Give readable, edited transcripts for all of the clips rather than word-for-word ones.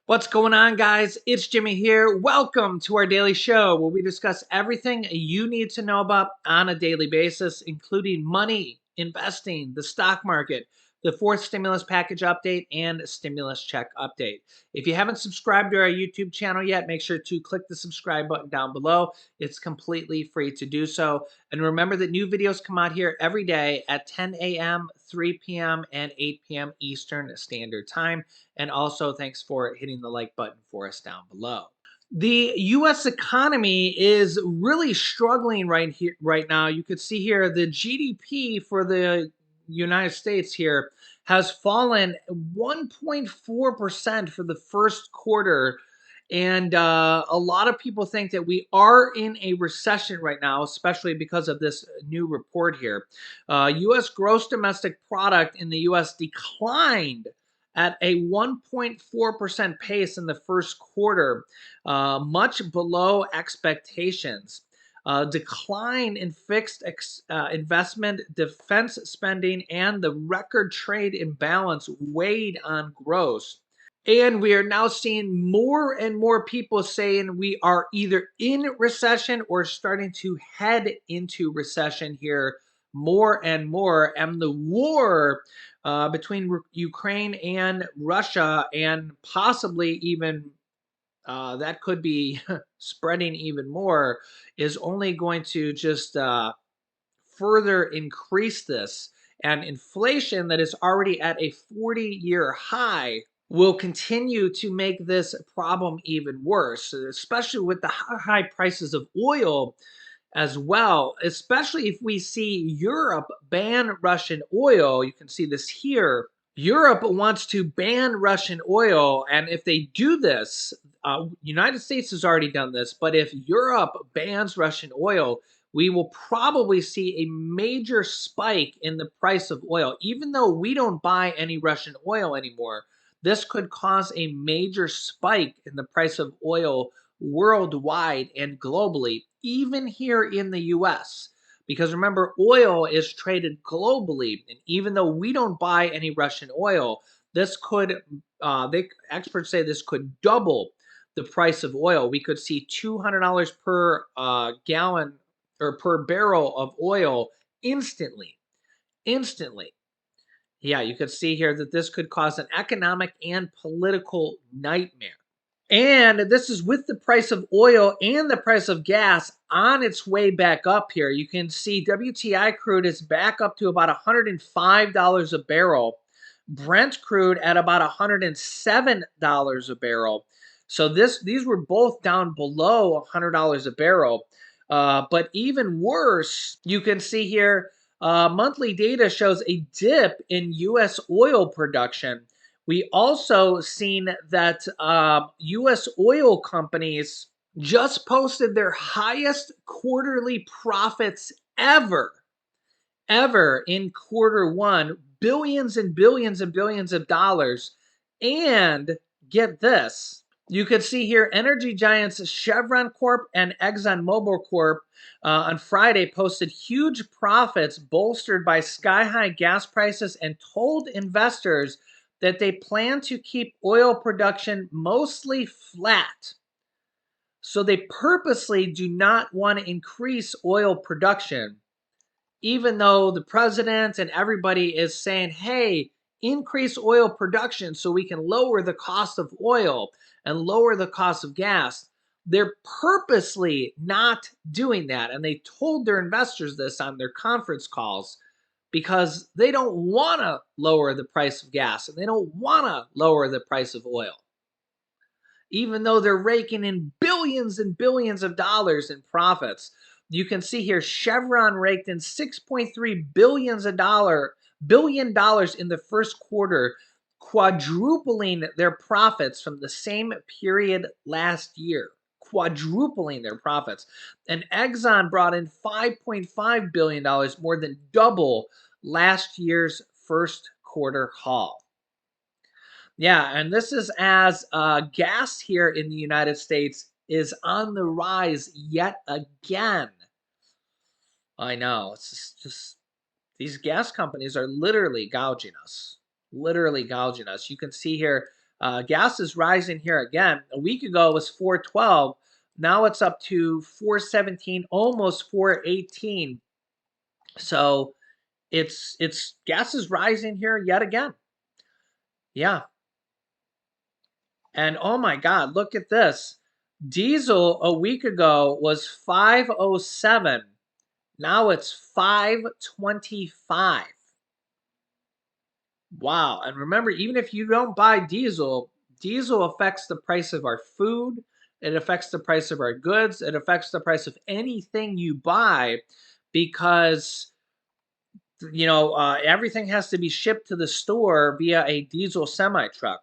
What's going on, guys? It's Jimmy here. Welcome to our daily show where we discuss everything you need to know about on a daily basis, including money, investing, the stock market, the fourth stimulus package update, and stimulus check update. If you haven't subscribed to our YouTube channel yet, make sure to click the subscribe button down below. It's completely free to do so. And remember that new videos come out here every day at 10 a.m., 3 p.m., and 8 p.m. Eastern Standard Time. And also, thanks for hitting the like button for us down below. The U.S. economy is really struggling right now. You could see here the GDP for the United States here has fallen 1.4% for the first quarter. And a lot of people think that we are in a recession right now, especially because of this new report here. U.S. gross domestic product in the U.S. declined at a 1.4% pace in the first quarter, much below expectations. Decline in fixed investment, defense spending, and the record trade imbalance weighed on growth. And we are now seeing more and more people saying we are either in recession or starting to head into recession here more and more. And the war between Ukraine and Russia, and possibly even that could be spreading even more, is only going to just further increase this. And inflation that is already at a 40-year high will continue to make this problem even worse, especially with the high prices of oil as well, especially if we see Europe ban Russian oil. You can see this here. Europe wants to ban Russian oil, and if they do this, United States has already done this, but if Europe bans Russian oil, we will probably see a major spike in the price of oil. Even though we don't buy any Russian oil anymore, this could cause a major spike in the price of oil worldwide and globally, even here in the US. Because remember, oil is traded globally, and even though we don't buy any Russian oil, this could, experts say this could double the price of oil. We could see $200 per gallon or per barrel of oil instantly. Instantly. Yeah, you could see here that this could cause an economic and political nightmare. And this is with the price of oil and the price of gas on its way back up here. You can see WTI crude is back up to about $105 a barrel. Brent crude at about $107 a barrel. So these were both down below $100 a barrel. But even worse, you can see here, monthly data shows a dip in U.S. oil production. We also seen that U.S. oil companies just posted their highest quarterly profits ever in quarter one, billions and billions and billions of dollars. And get this, you could see here energy giants Chevron Corp and ExxonMobil Corp on Friday posted huge profits bolstered by sky-high gas prices and told investors that they plan to keep oil production mostly flat. So they purposely do not want to increase oil production, even though the president and everybody is saying, hey, increase oil production so we can lower the cost of oil and lower the cost of gas. They're purposely not doing that. And they told their investors this on their conference calls because they don't want to lower the price of gas and they don't want to lower the price of oil, even though they're raking in billions and billions of dollars in profits. You can see here Chevron raked in $6.3 billion in the first quarter, quadrupling their profits from the same period last year. Quadrupling their profits. And Exxon brought in $5.5 billion, more than double last year's first quarter haul. Yeah, and this is as gas here in the United States is on the rise yet again. I know, it's just these gas companies are literally gouging us. Literally gouging us. You can see here Gas is rising here again. A week ago it was 4.12. Now it's up to 4.17, almost 4.18. So it's gas is rising here yet again. Yeah. And oh my God, look at this. Diesel a week ago was 507. Now it's 525. Wow. And remember, even if you don't buy diesel, diesel affects the price of our food. It affects the price of our goods. It affects the price of anything you buy because, everything has to be shipped to the store via a diesel semi truck.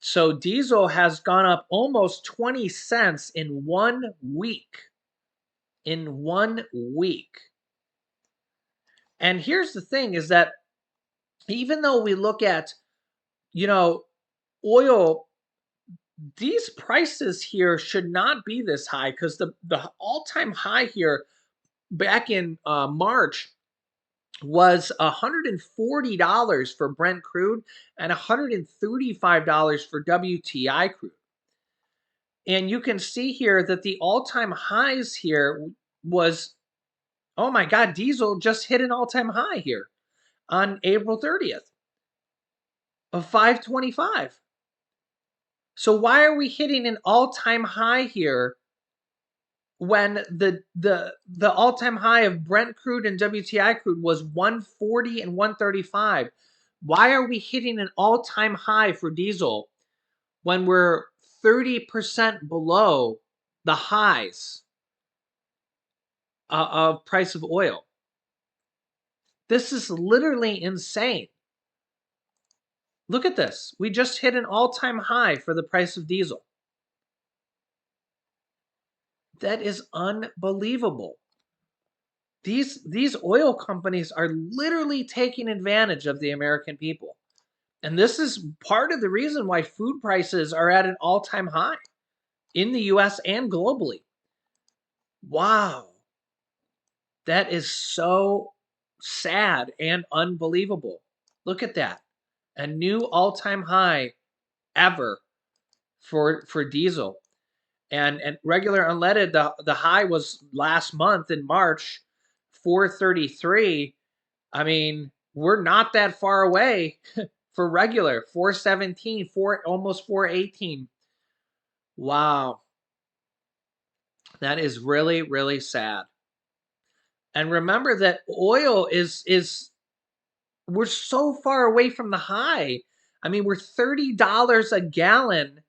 So diesel has gone up almost 20 cents in 1 week. In 1 week. And here's the thing is that even though we look at, you know, oil, these prices here should not be this high because the all-time high here back in March was $140 for Brent crude and $135 for WTI crude. And you can see here that the all-time highs here was, oh my God, diesel just hit an all-time high here on April 30th of 525. So why are we hitting an all-time high here when the all-time high of Brent crude and WTI crude was 140 and 135? Why are we hitting an all-time high for diesel when we're 30% below the highs of price of oil? This is literally insane. Look at this. We just hit an all-time high for the price of diesel. That is unbelievable. These oil companies are literally taking advantage of the American people. And this is part of the reason why food prices are at an all-time high in the US and globally. Wow. That is so sad and unbelievable. Look at that. A new all-time high ever for diesel. And regular unleaded, the high was last month in March, 433. I mean, we're not that far away for regular, 417, almost 418. Wow. That is really, really sad. And remember that oil is we're so far away from the high. I mean, we're $30 a gallon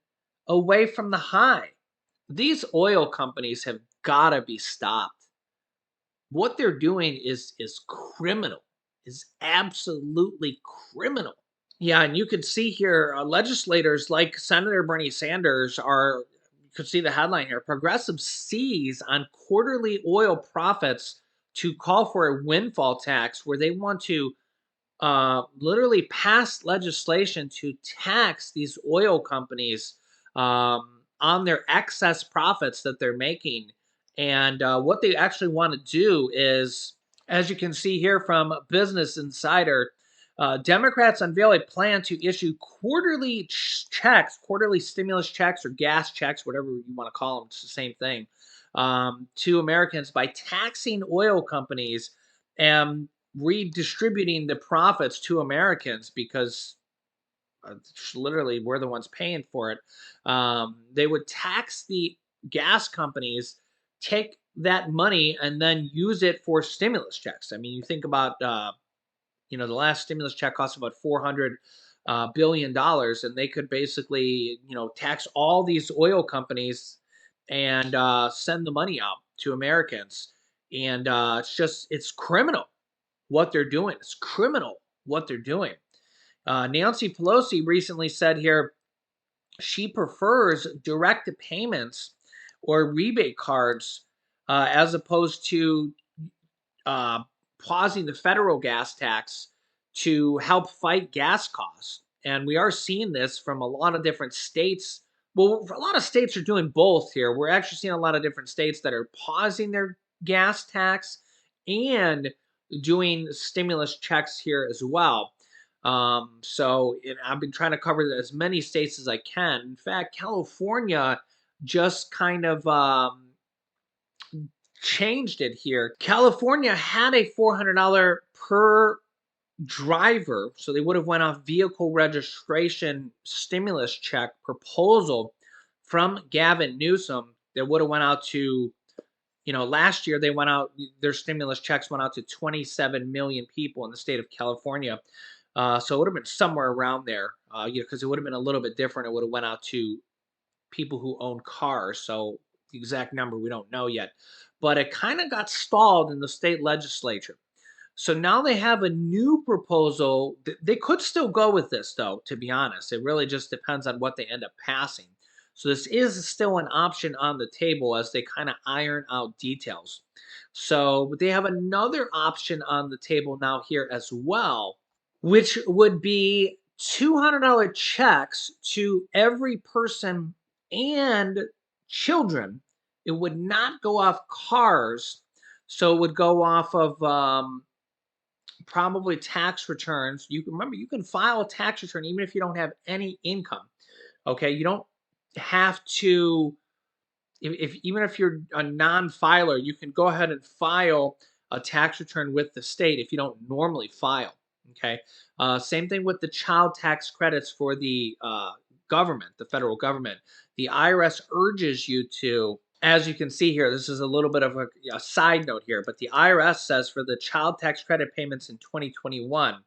away from the high. These oil companies have got to be stopped. What they're doing is criminal. Is absolutely criminal. Yeah, and you can see here legislators like Senator Bernie Sanders are, you could see the headline here, progressives seize on quarterly oil profits to call for a windfall tax where they want to literally pass legislation to tax these oil companies on their excess profits that they're making. And what they actually want to do is, as you can see here from Business Insider, Democrats unveil a plan to issue quarterly checks, quarterly stimulus checks or gas checks, whatever you want to call them, it's the same thing, to Americans by taxing oil companies and redistributing the profits to Americans because literally we're the ones paying for it. They would tax the gas companies, take that money, and then use it for stimulus checks. I mean, you think about the last stimulus check cost about $400 billion, and they could basically tax all these oil companies and send the money out to Americans. And it's criminal what they're doing. It's criminal what they're doing. Nancy Pelosi recently said here she prefers direct payments or rebate cards as opposed to uh, pausing the federal gas tax to help fight gas costs. And we are seeing this from a lot of different states. Well, a lot of states are doing both here. We're actually seeing a lot of different states that are pausing their gas tax and doing stimulus checks here as well. I've been trying to cover as many states as I can. In fact, California just kind of changed it here. California had a $400 per driver, so they would have went off vehicle registration stimulus check proposal from Gavin Newsom that would have went out to, last year they went out, their stimulus checks went out to 27 million people in the state of California. So it would have been somewhere around there, because it would have been a little bit different. It would have went out to people who own cars. So the exact number we don't know yet, but it kind of got stalled in the state legislature. So now they have a new proposal. They could still go with this, though, to be honest. It really just depends on what they end up passing. So this is still an option on the table as they kind of iron out details. So they have another option on the table now here as well, which would be $200 checks to every person and children. It would not go off cars. So it would go off of probably tax returns. You can remember, you can file a tax return even if you don't have any income. Okay, you don't have to. If even if you're a non-filer, you can go ahead and file a tax return with the state if you don't normally file. Okay, same thing with the child tax credits for the government, the federal government. The IRS urges you to, as you can see here, this is a little bit of a side note here, but the IRS says for the child tax credit payments in 2021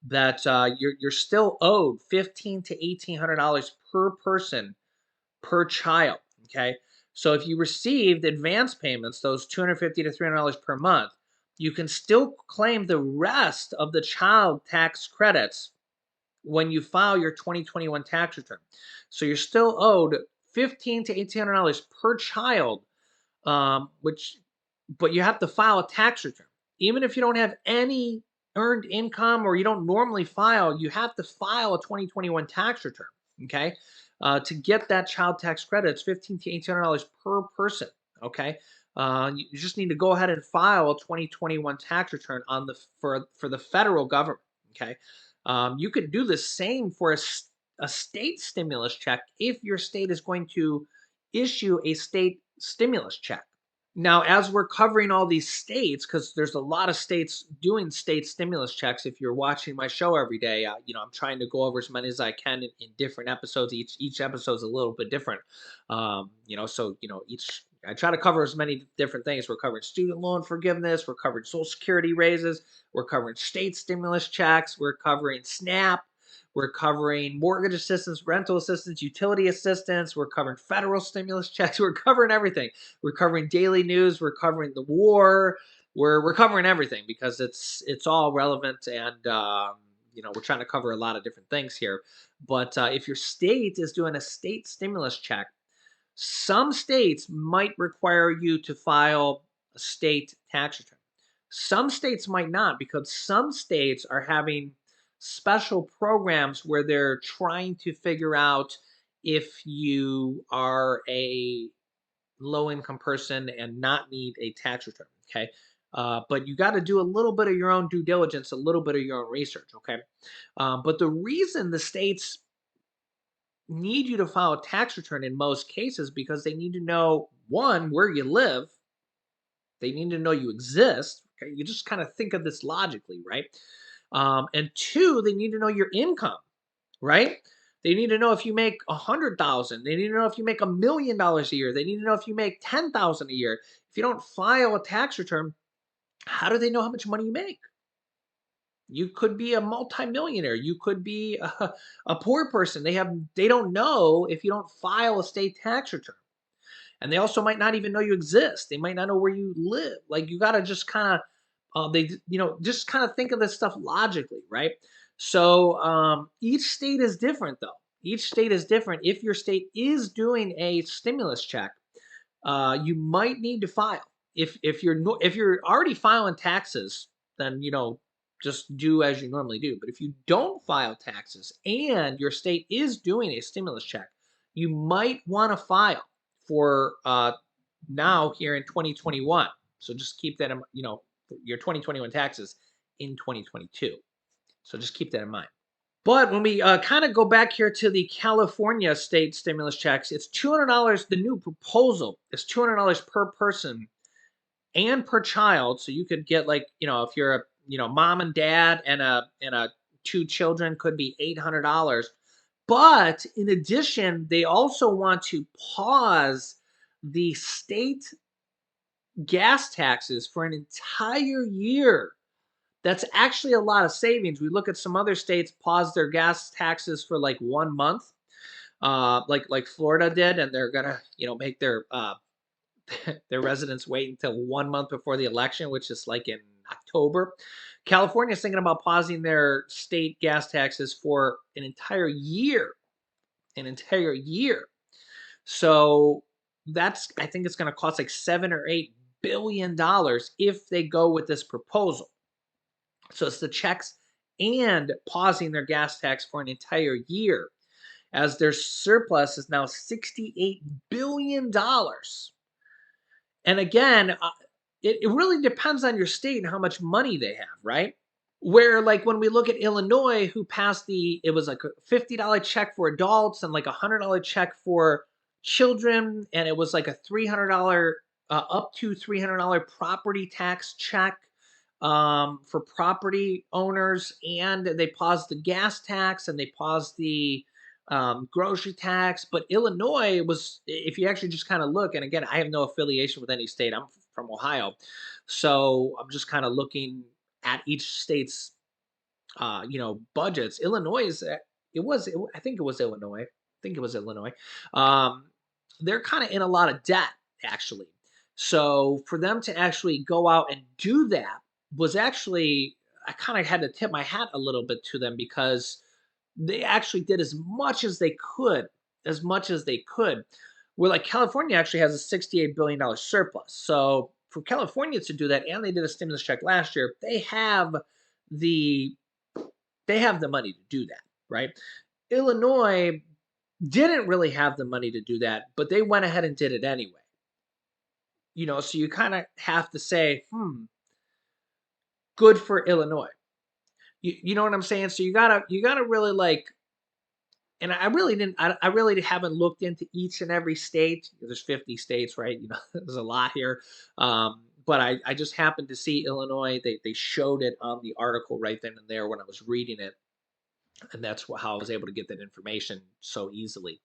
that you're still owed $1,500 to $1,800 per person per child. Okay, so if you received advance payments, those $250 to $300 per month, you can still claim the rest of the child tax credits when you file your 2021 tax return. So you're still owed $1,500 to $1,800 per child, which, but you have to file a tax return. Even if you don't have any earned income or you don't normally file, you have to file a 2021 tax return. Okay, to get that child tax credit, it's $1,500 to $1,800 per person. Okay, you just need to go ahead and file a 2021 tax return on the for the federal government. Okay, you could do the same for a state stimulus check if your state is going to issue a state stimulus check. Now, as we're covering all these states, because there's a lot of states doing state stimulus checks. If you're watching my show every day, I'm trying to go over as many as I can in different episodes. Each episode's a little bit different. Each I try to cover as many different things. We're covering student loan forgiveness. We're covering Social Security raises. We're covering state stimulus checks. We're covering SNAP. We're covering mortgage assistance, rental assistance, utility assistance. We're covering federal stimulus checks. We're covering everything. We're covering daily news. We're covering the war. We're covering everything because it's all relevant, and we're trying to cover a lot of different things here. But if your state is doing a state stimulus check, some states might require you to file a state tax return. Some states might not, because some states are having special programs where they're trying to figure out if you are a low income person and not need a tax return. Okay. But you got to do a little bit of your own due diligence, a little bit of your own research. Okay. But the reason the states need you to file a tax return in most cases because they need to know, one, where you live. They need to know you exist. Okay, you just kind of think of this logically, right? And two, they need to know your income, right? They need to know if you make 100,000. They need to know if you make $1 million a year. They need to know if you make 10,000 a year. If you don't file a tax return, how do they know how much money you make? You could be a multimillionaire. You could be a poor person. They don't know if you don't file a state tax return. And they also might not even know you exist. They might not know where you live. Like, you got to just kind of just kind of think of this stuff logically, right? So each state is different, though. Each state is different. If your state is doing a stimulus check, you might need to file. If you're already filing taxes, then just do as you normally do. But if you don't file taxes and your state is doing a stimulus check, you might want to file for now here in 2021. So just keep that in, your 2021 taxes in 2022. So just keep that in mind. But when we kind of go back here to the California state stimulus checks, it's $200. The new proposal is $200 per person and per child. So you could get, like, if you're a mom and dad and a two children, could be $800. But in addition, they also want to pause the state gas taxes for an entire year. That's actually a lot of savings. We look at some other states pause their gas taxes for like 1 month, like Florida did, and they're gonna make their their residents wait until 1 month before the election, which is like in October. California is thinking about pausing their state gas taxes for an entire year. So I think it's going to cost like $7 or $8 billion if they go with this proposal. So it's the checks and pausing their gas tax for an entire year, as their surplus is now $68 billion. And again, it really depends on your state and how much money they have, right? Where, like, when we look at Illinois, who passed it was like a $50 check for adults and like a $100 check for children, and it was like a $300 up to $300 property tax check for property owners, and they paused the gas tax and they paused the grocery tax. But Illinois was, if you actually just kind of look, and again, I have no affiliation with any state. I'm from Ohio, so I'm just kind of looking at each state's budgets. Illinois is I think it was Illinois. I think it was Illinois. Um, they're kind of in a lot of debt, actually. So for them to actually go out and do that was actually, I kind of had to tip my hat a little bit to them, because they actually did as much as they could. Where, like, California actually has a $68 billion surplus. So for California to do that, and they did a stimulus check last year, the they have the money to do that, right? Illinois didn't really have the money to do that, but they went ahead and did it anyway. So you kind of have to say, good for Illinois. You know what I'm saying? So you gotta really, like, and I really didn't. I really haven't looked into each and every state. There's 50 states, right? There's a lot here. But I just happened to see Illinois. They showed it on the article right then and there when I was reading it, and that's how I was able to get that information so easily.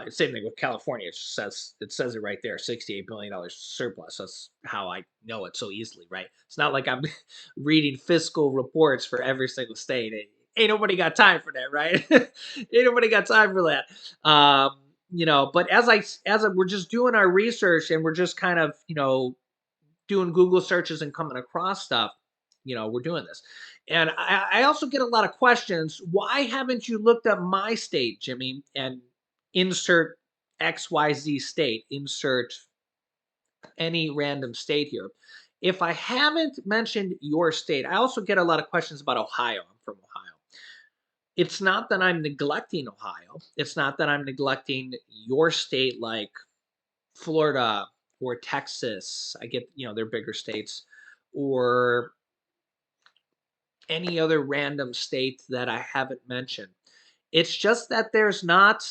Same thing with California. It says it right there, $68 billion surplus. That's how I know it so easily, right? It's not like I'm reading fiscal reports for every single state. Ain't nobody got time for that, right? Ain't nobody got time for that. But we're just doing our research, and we're just kind of doing Google searches and coming across stuff, we're doing this. And I also get a lot of questions. Why haven't you looked up my state, Jimmy, and insert XYZ state, insert any random state here? If I haven't mentioned your state, I also get a lot of questions about Ohio. I'm from Ohio. It's not that I'm neglecting Ohio. It's not that I'm neglecting your state, like Florida or Texas. I get, they're bigger states, or any other random state that I haven't mentioned. It's just that there's not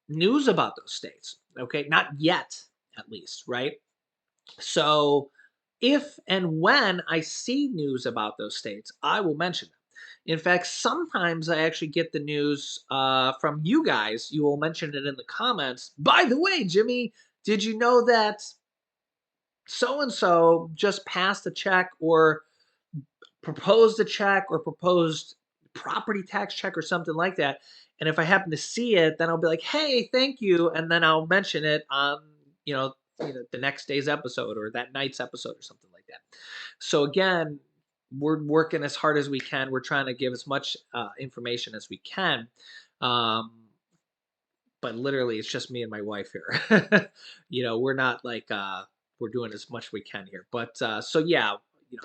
news about those states. Okay, not yet, at least, right? So if and when I see news about those states, I will mention them. In fact, sometimes I actually get the news from you guys. You will mention it in the comments. By the way, Jimmy, did you know that so and so just passed a check, or proposed a check, or proposed property tax check, or something like that? And if I happen to see it, then I'll be like, hey, thank you. And then I'll mention it on, the next day's episode, or that night's episode, or something like that. So again, we're working as hard as we can. We're trying to give as much information as we can. But literally, it's just me and my wife here. We're not like, we're doing as much as we can here. But so yeah,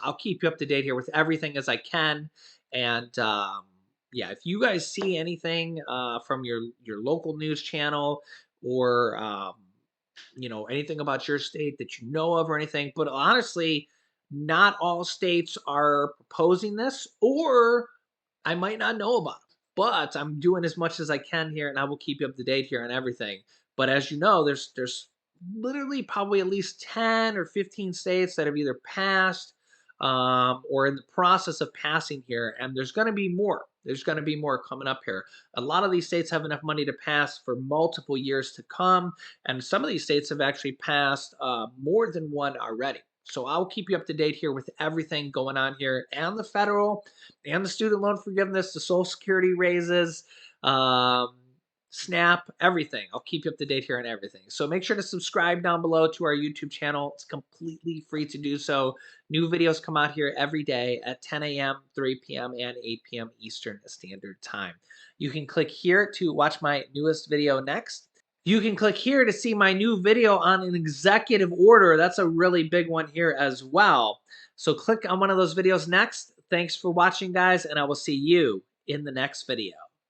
I'll keep you up to date here with everything as I can. And yeah, if you guys see anything from your local news channel, or anything about your state that you know of, or anything. But honestly, not all states are proposing this, or I might not know about them, but I'm doing as much as I can here, and I will keep you up to date here on everything. But as you know, there's literally probably at least 10 or 15 states that have either passed or in the process of passing here, and there's going to be more. There's going to be more coming up here. A lot of these states have enough money to pass for multiple years to come, and some of these states have actually passed more than one already. So I'll keep you up to date here with everything going on here and the federal and the student loan forgiveness, the Social Security raises, um, SNAP, everything. I'll keep you up to date here on everything. So make sure to subscribe down below to our YouTube channel. It's completely free to do so. New videos come out here every day at 10 a.m., 3 p.m., and 8 p.m. Eastern Standard Time. You can click here to watch my newest video next. You can click here to see my new video on an executive order. That's a really big one here as well. So click on one of those videos next. Thanks for watching, guys, and I will see you in the next video.